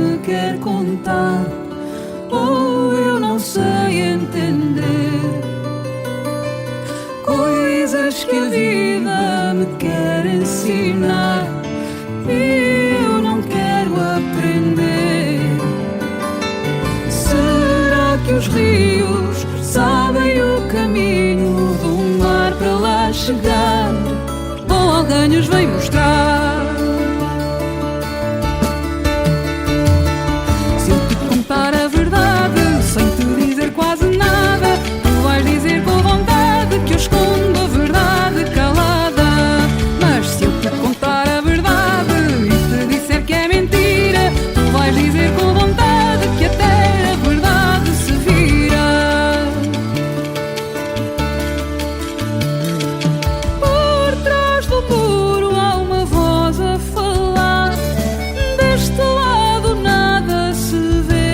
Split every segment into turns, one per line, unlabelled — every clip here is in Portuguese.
me quer contar, ou eu não sei entender coisas que a vida me quer ensinar e eu não quero aprender. Será que os rios sabem o caminho do mar para lá chegar, ou alguém os vem mostrar? Se eu te contar a verdade sem te dizer quase nada, tu vais dizer com vontade que eu escondo a verdade calada. Mas se eu te contar a verdade e te disser que é mentira, tu vais dizer com vontade que até a verdade se vira. Por trás do muro há uma voz a falar, deste lado nada se vê.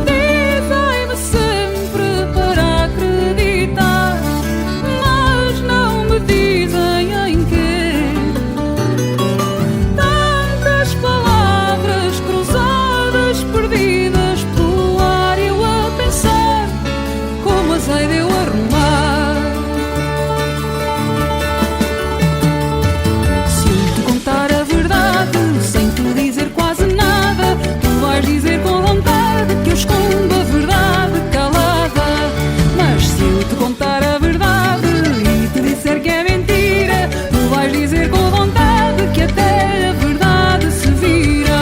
Dizem-me sempre para acreditar, mas não me dizem em quê. Tantas palavras cruzadas, perdidas pelo ar, eu a pensar como as hei de eu arrumar. Se eu te contar a verdade sem te dizer quase nada, tu vais dizer com vontade que eu escondo a verdade calada. Mas se eu te contar a verdade e te disser que é mentira, tu vais dizer com vontade que até a verdade se vira.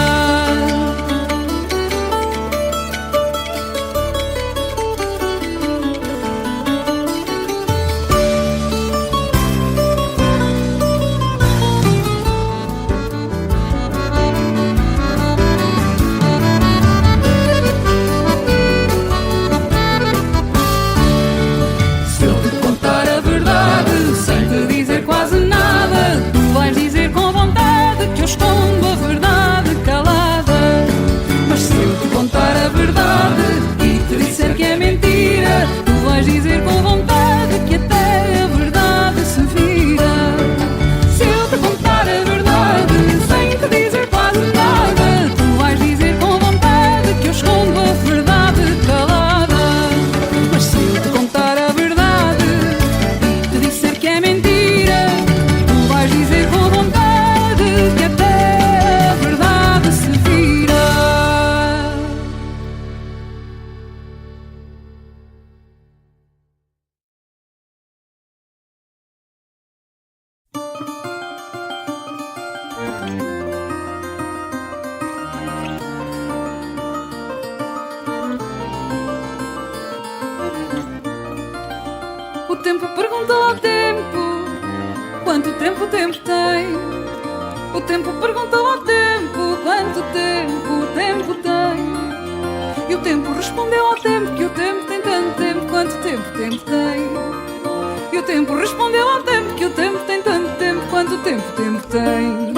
Se eu te contar a verdade sem te dizer quase nada, tu vais dizer com vontade que eu escondo a verdade calada. Mas se eu te contar a verdade e te disser que é mentira, tu vais dizer com vontade que até a verdade se vira. Se eu te contar a verdade sem te dizer quase nada, tu vais dizer com vontade que eu escondo a verdade calada. Mas se eu te contar a verdade e te disser que é mentira, tu vais dizer com vontade que até a verdade se vira. O tempo perguntou ao tempo quanto tempo o tempo tem. O tempo perguntou ao tempo quanto tempo o tempo tem. E o tempo respondeu ao tempo que o tempo tem tanto tempo quanto tempo o tempo tem. E o tempo respondeu ao tempo que o tempo tem tanto tempo quanto tempo o tempo tem.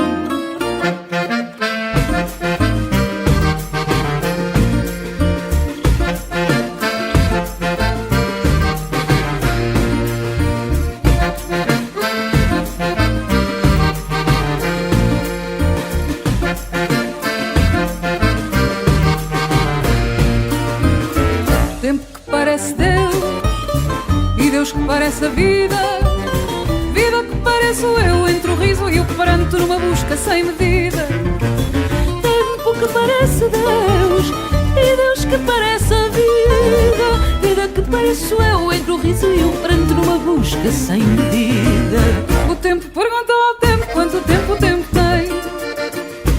Tempo que parece Deus e Deus que parece a vida, vida que parece o eu entre o riso e o pranto numa busca sem medida. Tempo que parece Deus e Deus que parece a vida, vida que parece o eu entre o riso e o pranto numa busca sem medida. O tempo perguntou ao tempo quanto tempo o tempo tem.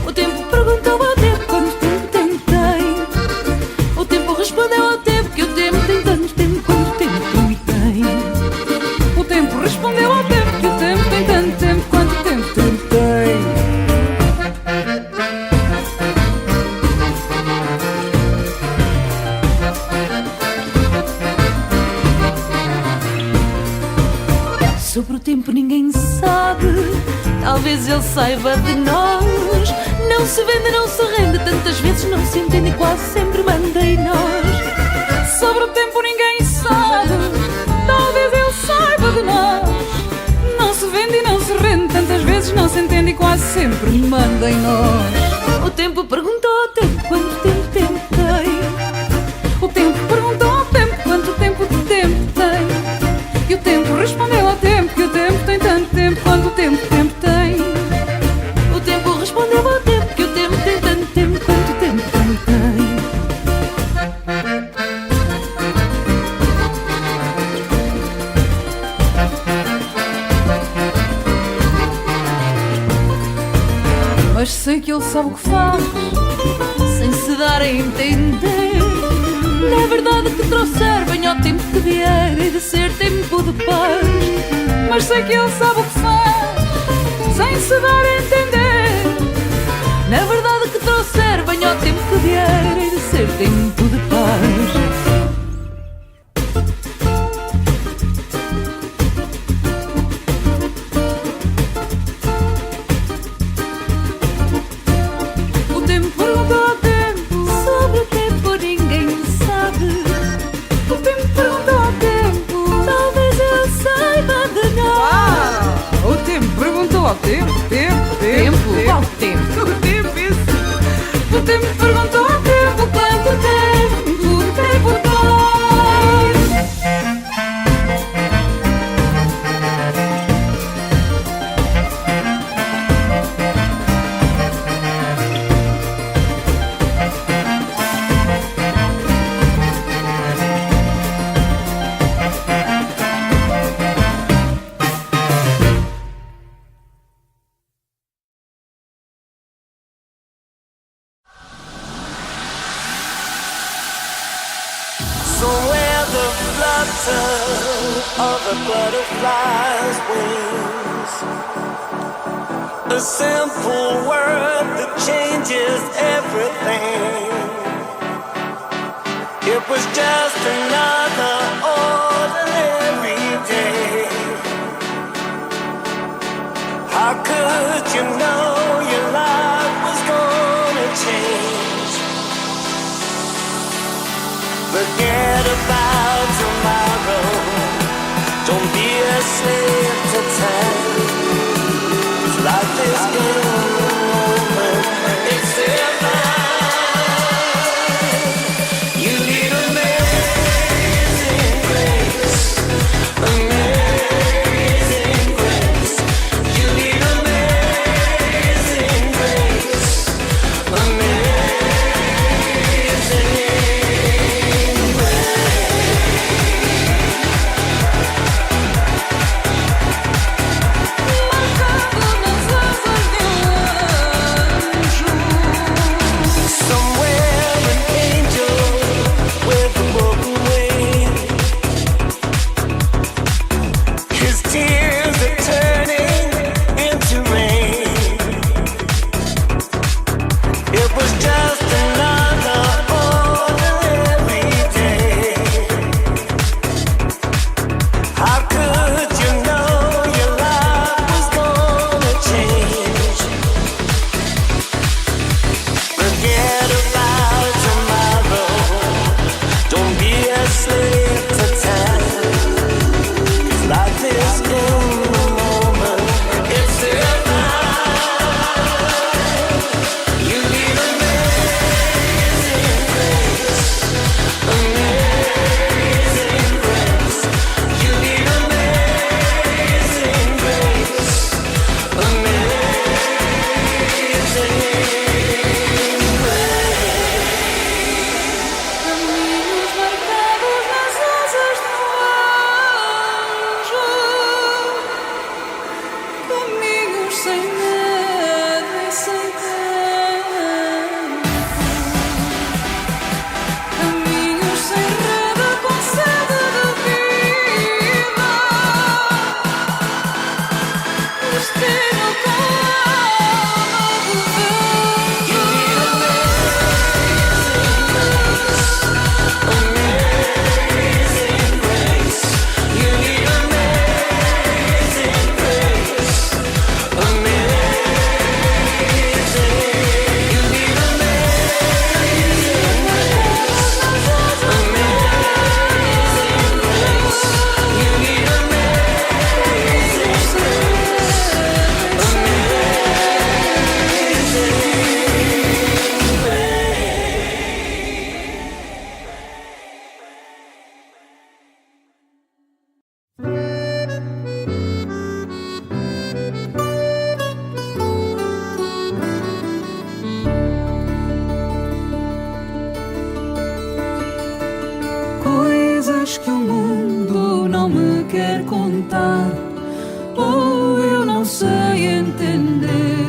O tempo perguntou ao tempo quanto tempo o tempo tem. O tempo respondeu ao tempo que o tempo tem tanto tempo quanto tempo o tempo tem. O tempo respondeu ao tempo que o tempo tem tanto tempo quanto tempo o tempo tem. Sobre o tempo ninguém sabe, talvez ele saiba de nós. Não se vende, não se rende, tantas vezes não se entende e quase sempre manda em nós. Sobre o tempo ninguém sabe, talvez ele saiba de nós. Não se vende e não se rende, tantas vezes não se entende e quase sempre manda em nós.
tempo perguntou ao tempo quanto tempo tem.
O tempo perguntou ao tempo quanto tempo de tempo tem. E o tempo respondeu ao tempo que o tempo tem tanto tempo quanto o tempo tem.
O tempo respondeu ao tempo que o tempo tem tanto tempo quanto o tempo tem.
Mas sei que ele sabe o que faz,
sem se dar a entender. Não é verdade que trouxer bem ao tempo que vier e de ser tempo de paz.
mas sei que ele sabe o que faz, sem se dar a entender.
Não é verdade que trouxer bem ao tempo que vier e de ser tempo de paz.
Qual tempo? O tempo, isso. O tempo perguntou ao tempo quanto tempo tem.
Somewhere the flutter of a butterfly's wings, a simple word that changes everything. It was just another ordinary day. How could you know your life was gonna change? Forget about tomorrow. Don't be a slave to time. 'Cause life is over. It's divine. You need amazing grace. Amazing grace. You need amazing grace. Amazing grace.
quer contar, ou eu não sei entender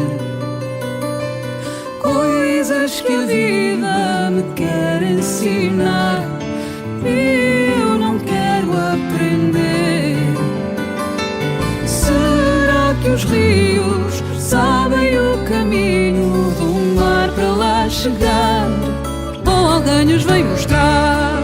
coisas que a vida me quer ensinar e eu não quero aprender. Será que os rios sabem o caminho do mar para lá chegar, ou alguém nos vem mostrar?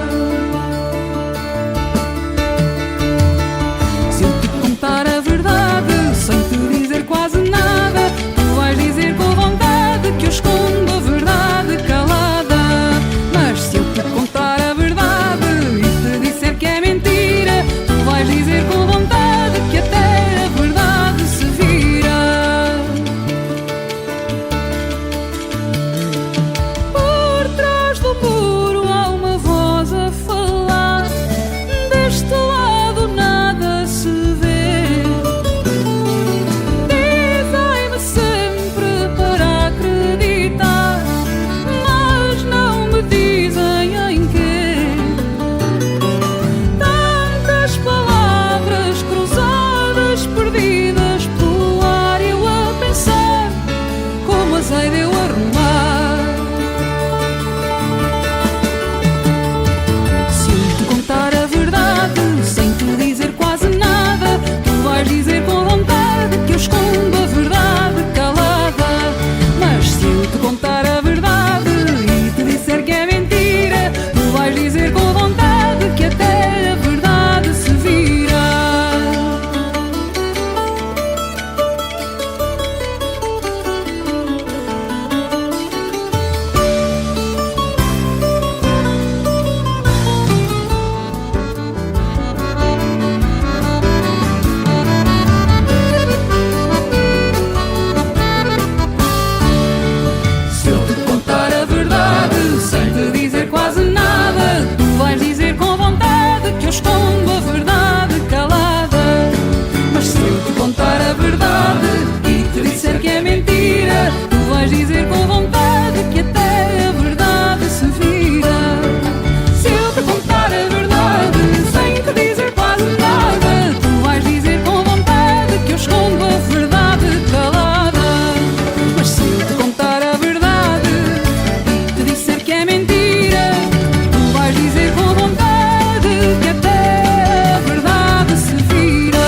Se eu te contar a verdade sem te dizer quase nada, tu vais dizer com vontade que eu escondo a verdade calada. Mas se eu te contar a verdade e te disser que é mentira, tu vais dizer com vontade que até a verdade se vira. Por trás do muro há uma voz a falar, deste lado nada se vê. Dizem-me sempre para acreditar, mas não me dizem em quê. Tantas palavras cruzadas, perdidas pelo ar, eu a pensar como as hei de eu arrumar. Se eu te contar a verdade sem te dizer quase nada, tu vais dizer com vontade que eu escondo a verdade calada. Mas se eu te contar a verdade e te disser que é mentira, tu vais dizer com vontade que até a verdade se vira. Se eu te contar a verdade sem te dizer quase nada, tu vais dizer com vontade que eu escondo a verdade calada. Mas se eu te contar a verdade e te disser que é mentira, tu vais dizer com vontade que até a verdade se vira. Se eu te contar a verdade sem te dizer quase nada, tu vais dizer com vontade que eu escondo a verdade calada. Mas se eu te contar a verdade e te disser que é mentira, tu vais dizer com vontade que até a verdade se vira.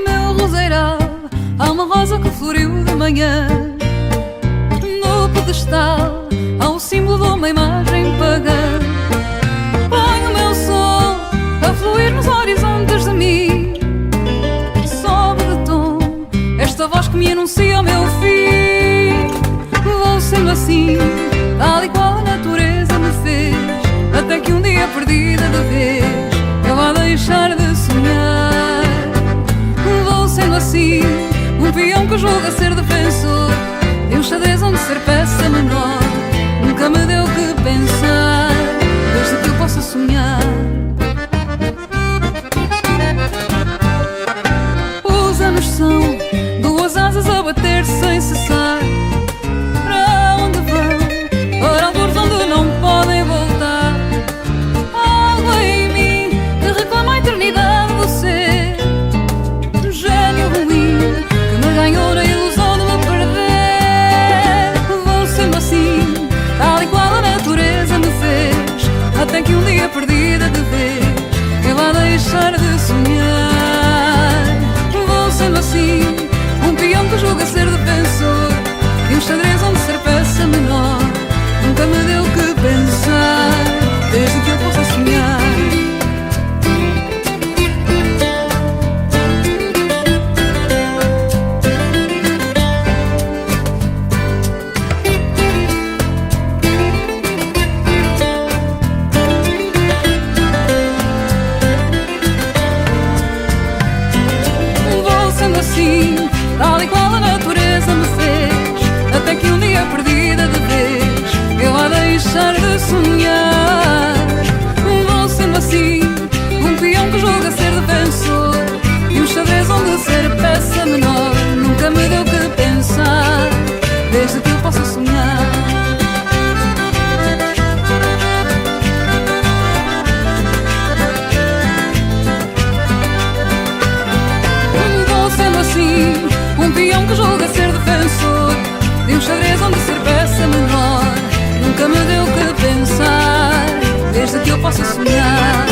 Meu roseiral, há uma rosa que floriu de manhã. No pedestal há o símbolo de uma imagem pagã. Põe o meu sol a fluir nos horizontes de mim. Sobe de tom esta voz que me anuncia o meu fim. Vou sendo assim, tal e qual a natureza me fez, até que um dia perdida de vez eu vá deixar de sonhar. Vou sendo assim, um peão que julga ser defensor de um xadrez onde ser peça menor nunca me deu que pensar, desde que eu possa sonhar. Os anos são duas asas a bater sem cessar. Para onde vão? Para alturas onde não podem voltar. Algo em mim que reclama a eternidade do ser. Gênio ruim que me ganhou na ilusão de me perder. Vou sendo assim, tal e qual a natureza me fez, até que um dia perdida de vez eu vá deixar de sonhar. Vou sendo assim, um peão que julga ser defensor de um xadrez onde ser peça menor. Nunca me deu que pensar, desde que eu posso sonhar.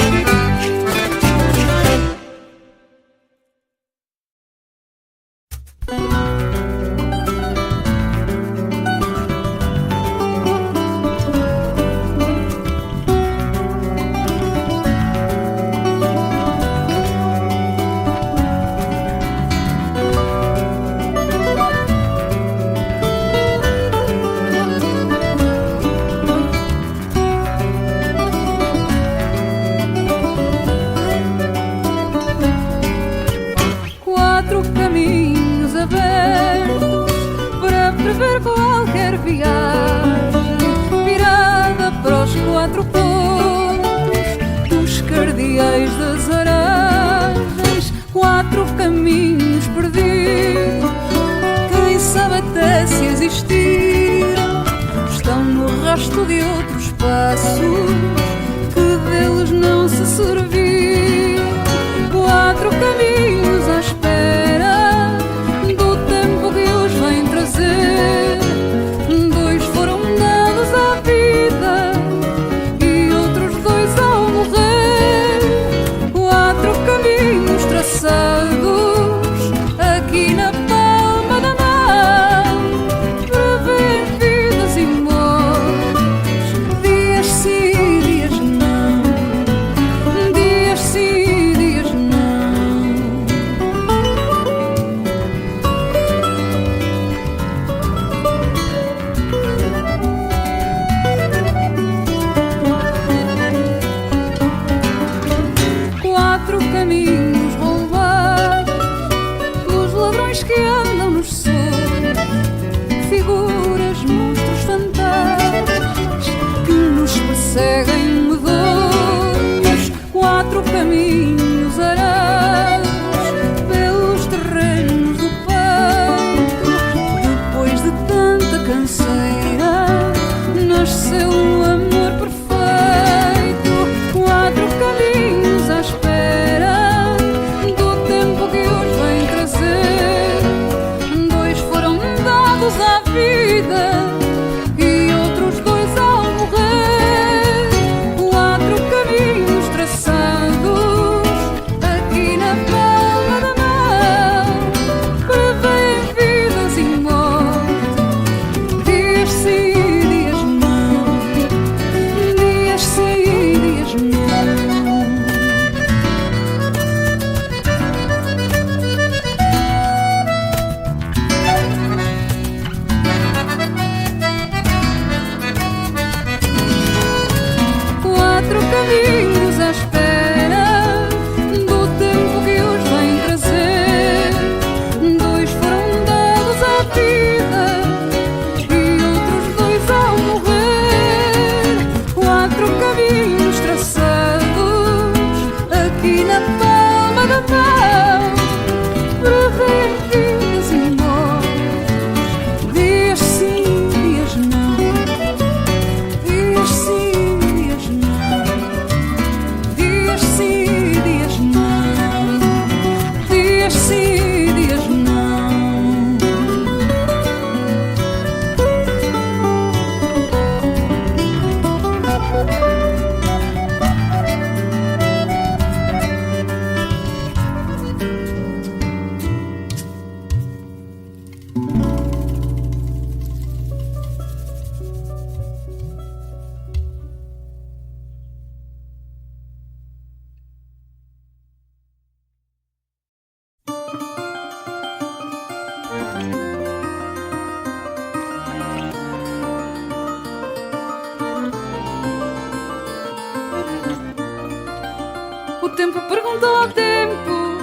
tempo perguntou ao tempo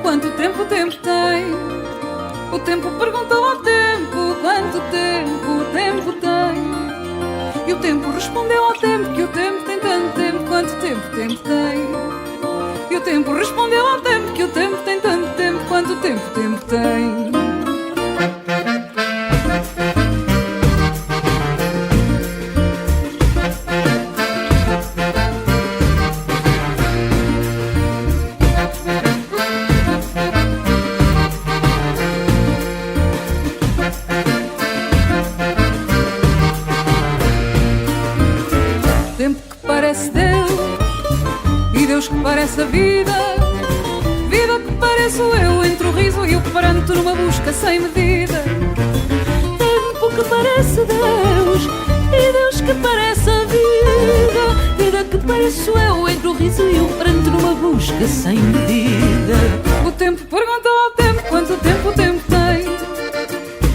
quanto tempo o tempo tem. O tempo perguntou ao tempo quanto tempo o tempo tem. E o tempo respondeu ao tempo que o tempo tem tanto tempo quanto tempo o tempo tem. E o tempo respondeu ao tempo que o tempo tem tanto tempo quanto tempo o tempo tem.
parece a vida, vida que pareço eu entre o riso e o pranto numa busca sem medida.
Tempo que parece Deus e Deus que parece a vida, vida que pareço eu entre o riso e o pranto numa busca sem medida.
O tempo perguntou ao tempo quanto tempo o tempo tem.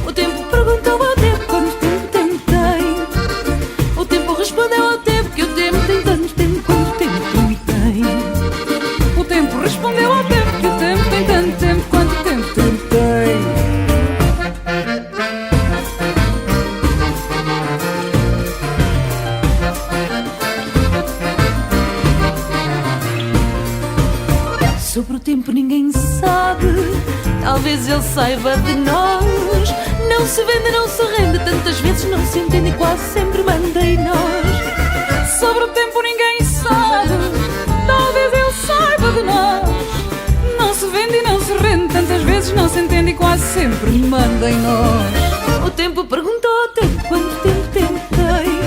O tempo perguntou ao tempo quanto tempo o tempo tem. O tempo respondeu ao tempo que o tempo tem tanto tempo quanto tempo o tempo tem.
O tempo respondeu ao tempo que o tempo tem tanto tempo quanto o tempo tem.
Sobre o tempo ninguém sabe, talvez ele saiba de nós. Não se vende, não se rende, tantas vezes não se entende e quase sempre manda em nós.
Sobre o tempo ninguém sabe, talvez ele saiba de nós. Não se vende e não se rende, tantas vezes não se entende e quase sempre manda em nós.
O tempo perguntou ao tempo quanto tempo o tempo tem.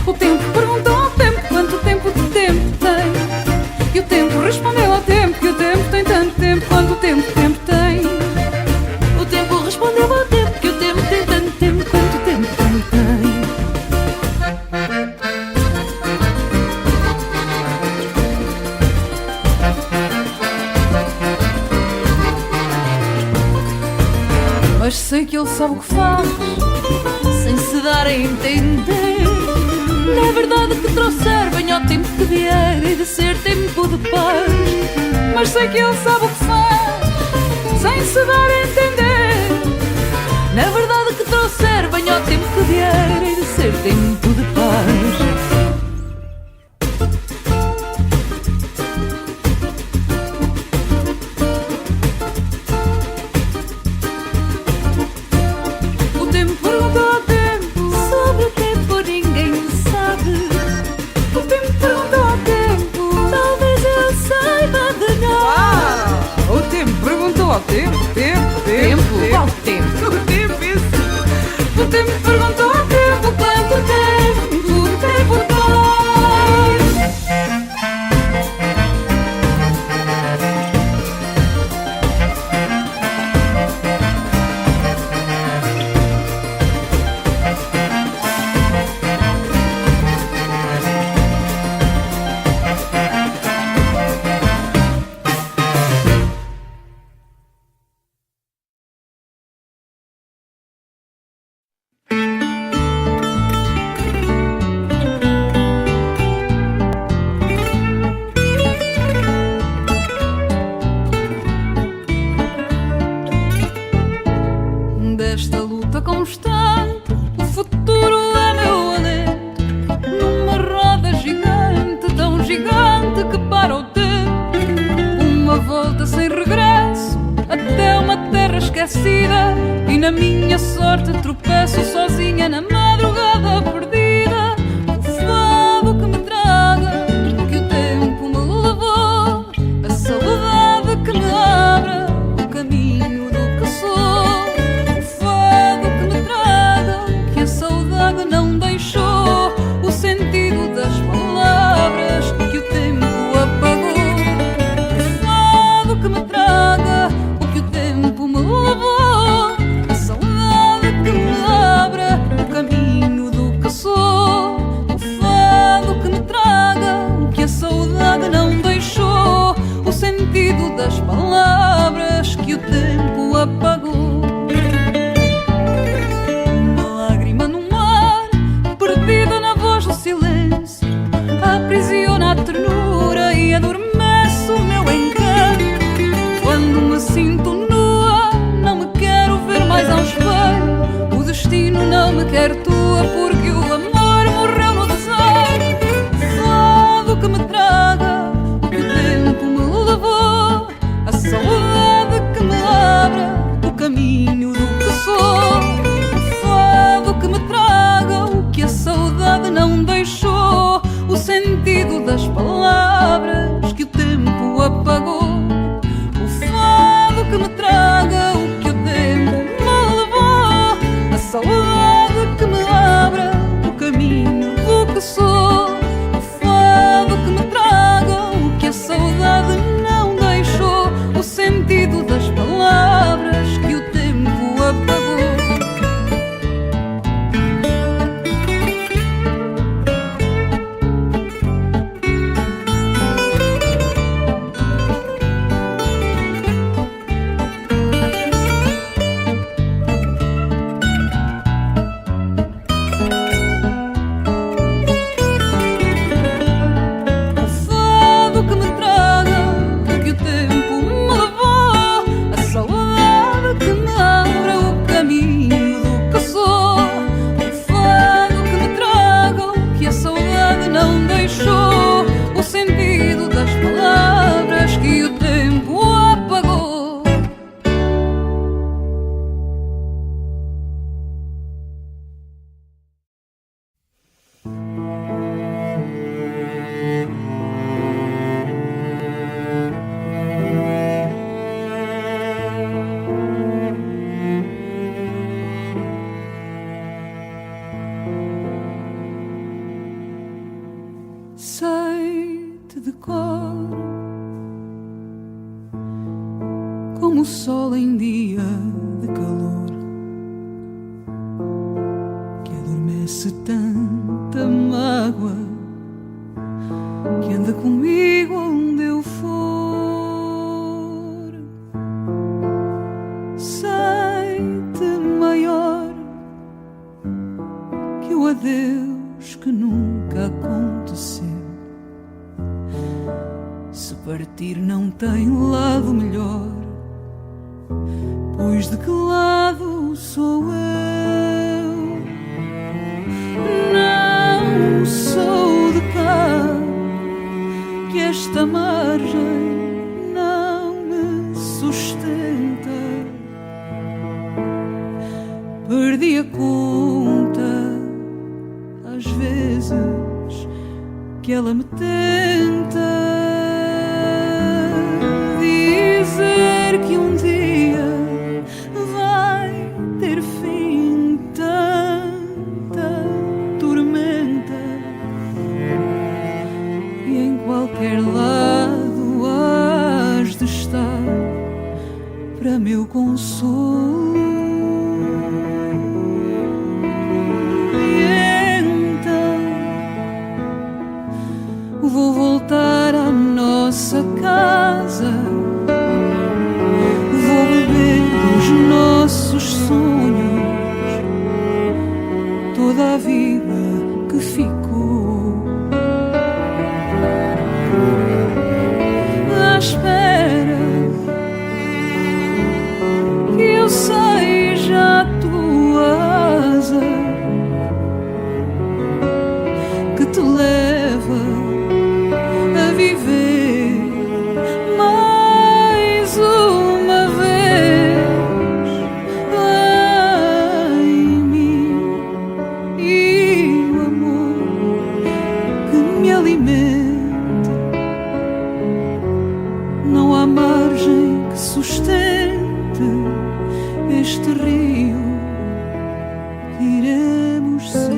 O tempo perguntou ao tempo quanto tempo o tempo tem. E o tempo respondeu ao tempo que o tempo tem tanto tempo quanto o tempo tem.
O tempo respondeu ao tempo que o tempo tem tanto tempo quanto o tempo tem.
Mas sei que ele sabe o que faz,
Sem se dar a entender. Não é verdade que trouxer, venha ao tempo que vier e de ser tempo de paz.
mas sei que ele sabe o que faz, sem se dar a entender.
Na verdade que trouxer, venha ao tempo que vier e de ser tempo de paz.
O tempo perguntou ao tempo,
Sobre o tempo ninguém sabe.
o tempo perguntou ao tempo.
Talvez eu saiba de nós.
O tempo perguntou ao tempo,
Qual tempo?
O tempo, isso. O tempo perguntou ao tempo quanto tempo o tempo tem. Desta luta constante, o futuro é meu alento. Numa roda gigante, tão gigante que para o tempo. Uma volta sem regresso, até uma terra esquecida. E na minha sorte tropeço sozinha na madrugada perdida. O fado que me traga, que o tempo me levou. A saudade que me abra o caminho do que sou. Não deixou o sentido das palavras que o tempo apagou. O fado que me traga o que o tempo me levou. A saudade que me abra o caminho do que sou. O fado que me traga o que a saudade não deixou. O sentido das palavras que o tempo apagou. Aprisiona a ternura e adormece o meu encanto. Quando me sinto nua, não me quero ver mais ao espelho. O destino não me quer tua, porque o amor morreu no deserto. Fado que me traga o que o tempo me levou. A saudade que me abra o caminho do que sou. Fado que me traga o que a saudade não deixou. O sentido das palavras que o tempo apagou. O fado que me traga o que o tempo me levou. A saudade que me abra o caminho do que sou. O fado que me traga o que a saudade conhece tanta mágoa que anda comigo onde eu for. Sei-te maior que o adeus que nunca aconteceu. Se partir não tem lado melhor, pois de que lado sou eu? Não sou de cá, que esta margem não me sustenta. Perdi a conta às vezes que ela me tenta. Dizer que um dia vai ter fim tanta tormenta, e em qualquer lado has de estar para meu consolo. E então vou voltar à nossa casa, vou beber dos nossos sonhos toda a vida que ficou, à espera que eu seja a tua asa que te leva a viver mais uma vez em mim, e o amor que me alimenta. Não há margem que sustente este rio que iremos ser.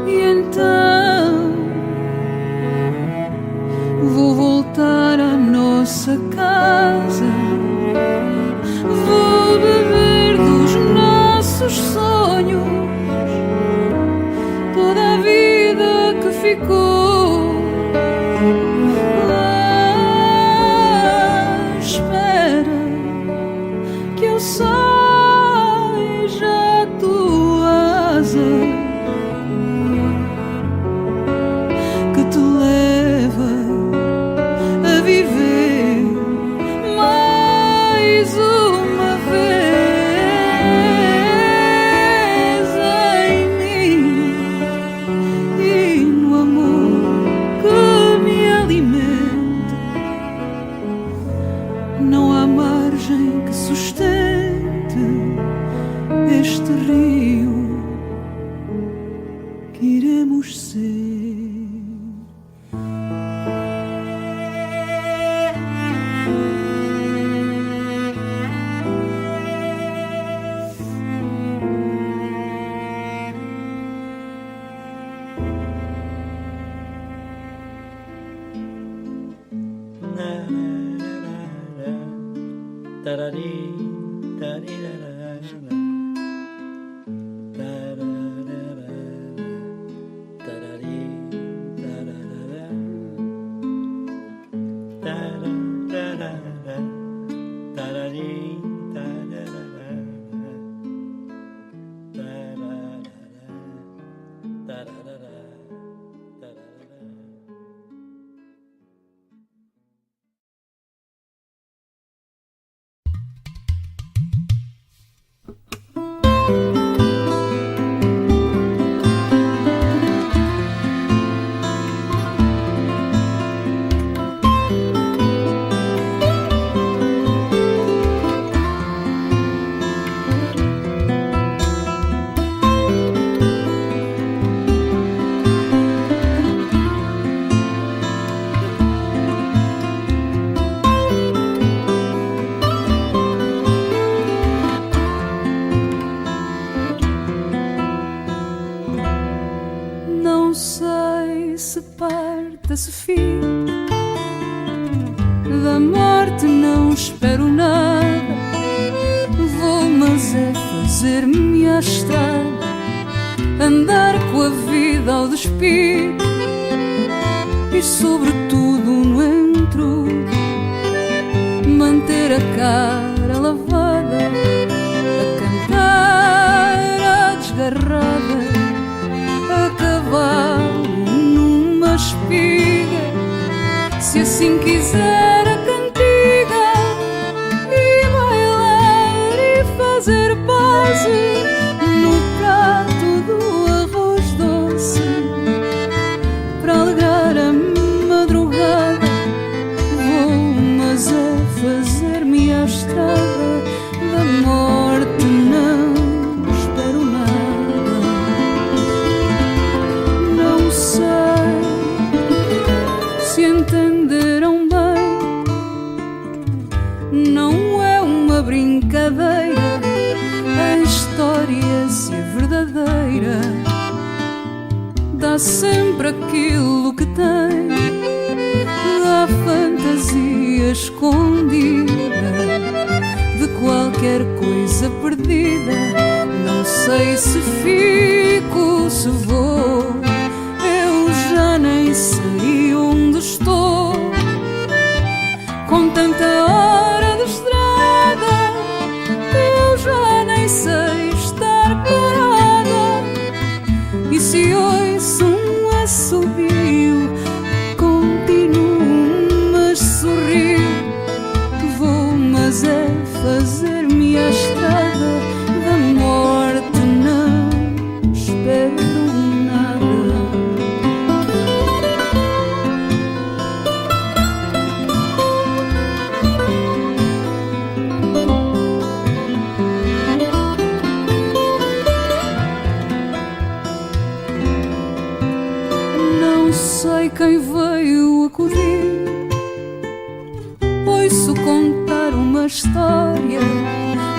E então vou voltar à nossa casa, vou beber dos nossos sonhos toda a vida que ficou, à espera que eu seja a tua asa que te leva a viver mais uma vez em mim, e no amor que me alimenta. Não há margem que sustente este rio que iremos ser. parta-se fim. Da morte não espero nada, vou, mas é fazer-me à estrada, andar com a vida ao despir e sobretudo no entrudo manter a cara lavada, a cantar à desgarrada, a cavalo numa espiga, se assim quiser a cantiga, e bailar e fazer pazes no prato do arroz doce, para alegrar a madrugada. Vou, mas é fazer-me à estrada, da morte não espero nada. Não sei se entenderam bem, não é uma brincadeira, a história, se é verdadeira, dá sempre aquilo que tem, dá fantasia escondida de qualquer coisa perdida. Não sei se fico, se vou, eu já nem sei onde estou, com tanta hora de estrada, eu já nem sei estar parada. E se ouço um assobio, continuo, mas sorrio. Vou, mas é fazer-me à estrada, da morte não espero nada. Não sei quem veio acudir, ouço contar uma história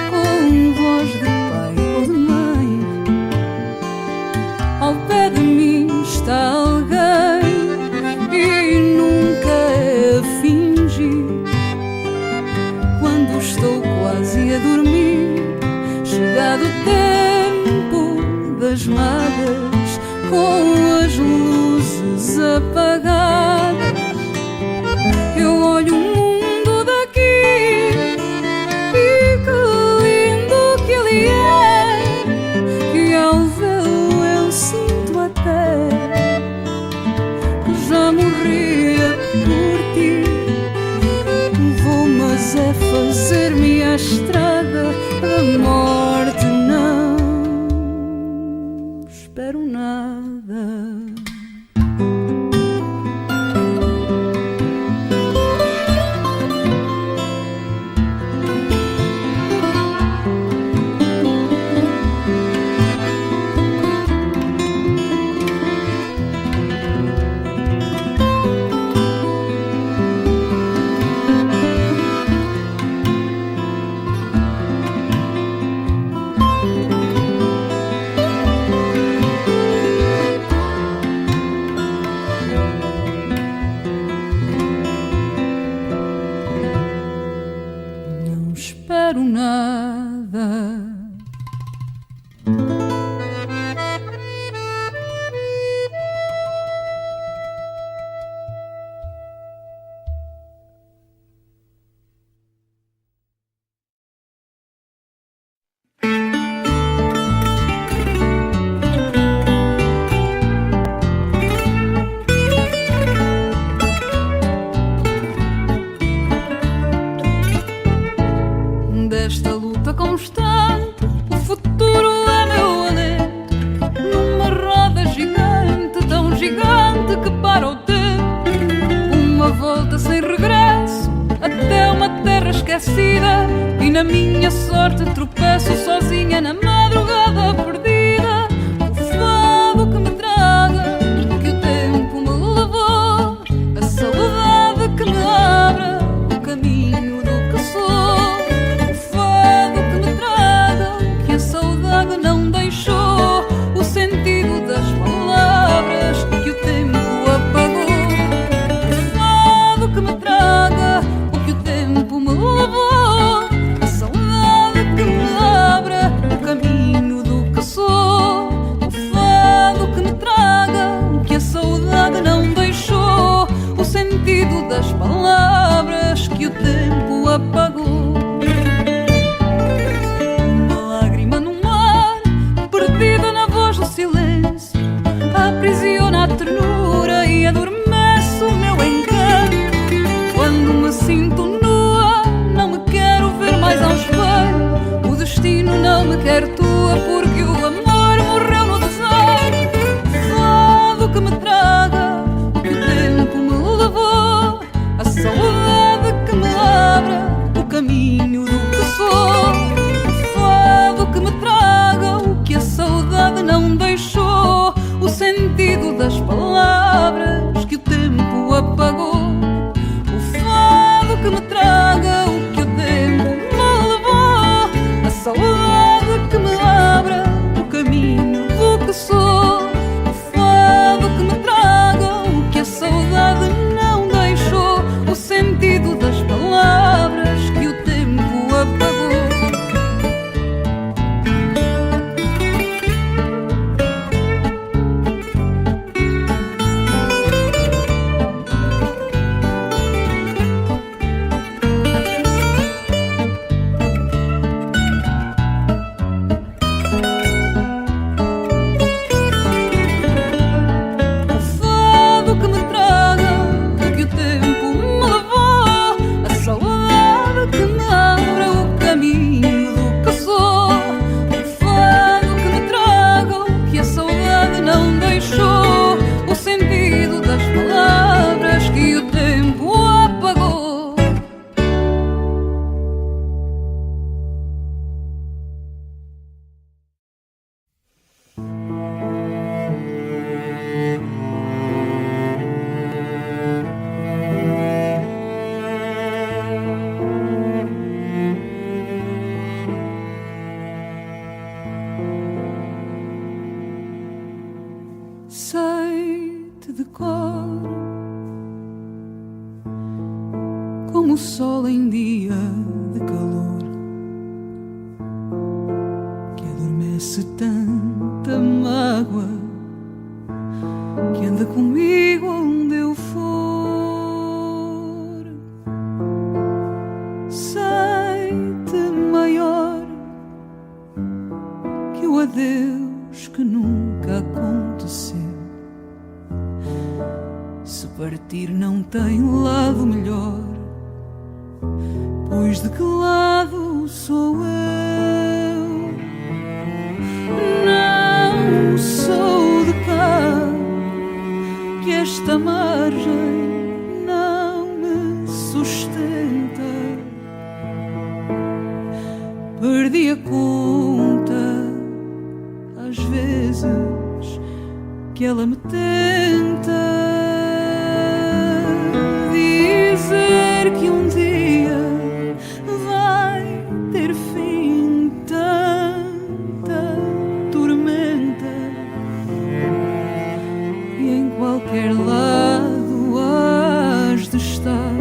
com voz de pai ou de mãe. Ao pé de mim está alguém e nunca é a fingir. Quando estou quase a dormir, chegado o tempo das madas, com as luzes apagadas, eu olho o mundo daqui e que lindo que ele é, e ao vê-lo eu sinto até que já morria por ti. Vou, mas é fazer-me à estrada, a morte não espero nada. Não espero nada. Desta luta constante, o futuro é meu alento, numa roda gigante, tão gigante que para o tempo, uma volta sem regresso, até uma terra esquecida, e na minha sorte tropeço sozinha na madrugada perdida. O fado que me traga, que o tempo me levou, a saudade que me abra o caminho do que sou. Não deixou o sentido das palavras que o tempo apagou. sol em dia de calor, que adormece tanta mágoa, que anda comigo onde eu for. Sei-te maior que o adeus que nunca aconteceu. Se partir não tem lado melhor, pois de que lado sou eu? Não sou de cá, que esta margem não me sustenta. Perdi a conta às vezes que ela me tenta. Dizer que um dia vai ter fim tanta tormenta, e em qualquer lado has de estar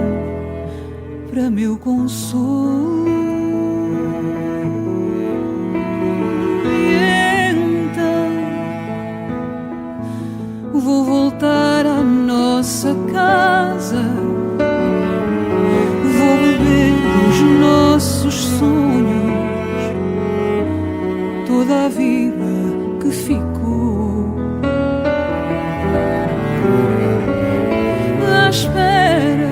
para meu consolo. E então vou voltar à nossa casa, vou beber dos nossos sonhos toda a vida que ficou, à espera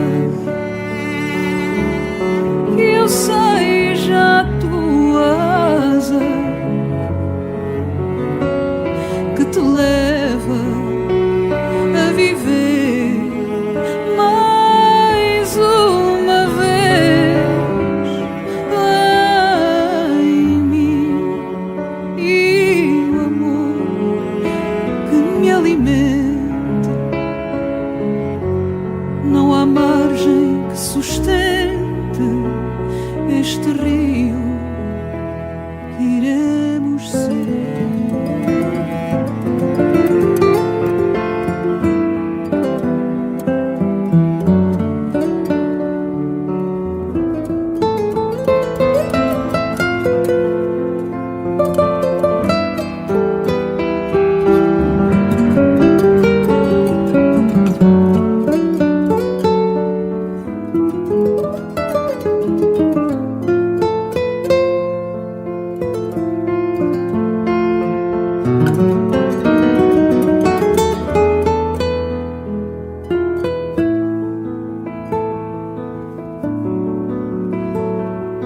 que eu seja a tua asa que te leva a viver mais uma vez em mim, e o amor que me alimenta. Não há margem que sustente este rio que iremos ser.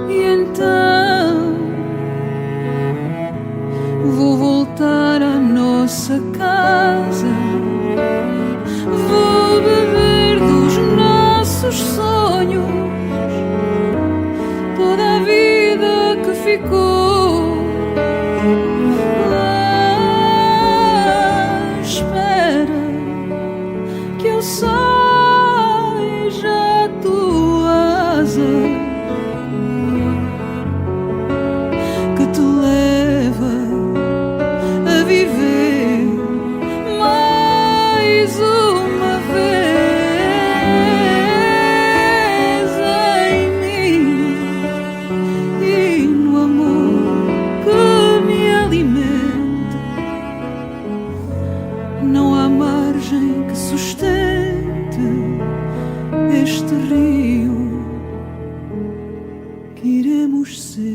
E então vou voltar à nossa casa, vou beber dos nossos sonhos toda a vida que ficou, à espera que eu seja a tua asa que te leva a viver mais uma vez em mim, e no amor que me alimenta. Não há margem que sustente este rio que iremos ser.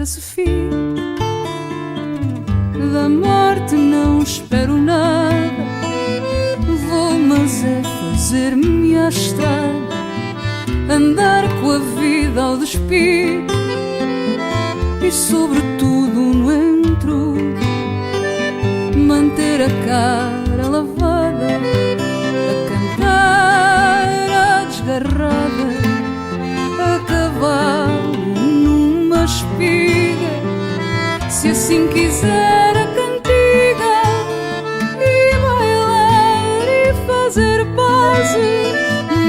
se fim. Da morte não espero nada, vou, mas é fazer-me à estrada, andar com a vida ao despir e sobretudo no entrudo manter a cara lavada, a cantar a desgarrada, a cavalo numa espiga, se assim quiser a cantiga, e bailar e fazer pazes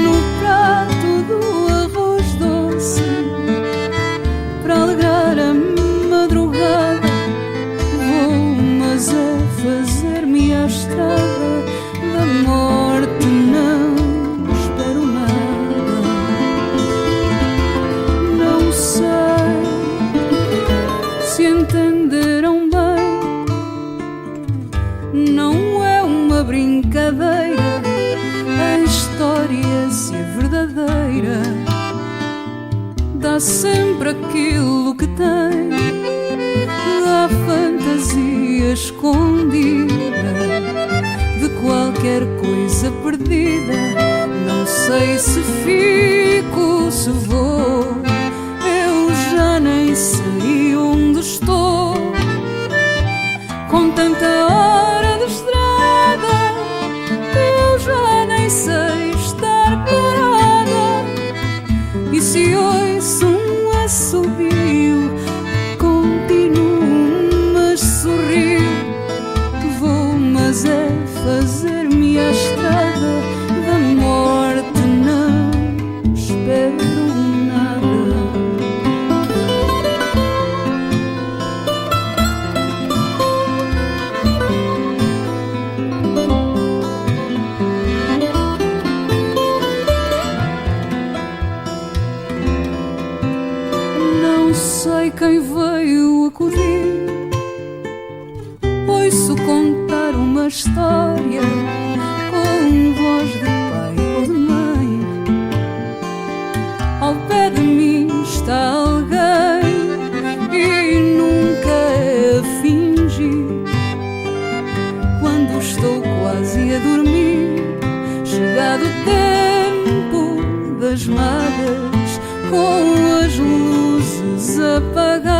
no prato do arroz doce, para alegrar a madrugada. Vou, mas é fazer-me à estrada, da morte não espero nada. Não sei se entenderam bem, não é uma brincadeira, a história, se é verdadeira, dá sempre aquilo que tem, dá fantasia escondida de qualquer coisa perdida. Não sei se fico, se vou, eu já nem sei onde estou, com tanta hora de estrada, eu já nem sei estar parada. E se ouço um assobio, continuo, mas sorrio. Vou, mas é fazer-me à estrada, da morte não espero nada. Não sei quem veio acudir, ouço contar uma história com voz de pai ou de mãe. Ao pé de mim está alguém e nunca é a fingir. Quando estou quase a dormir, chegado o tempo das madas, com as luzes apagadas,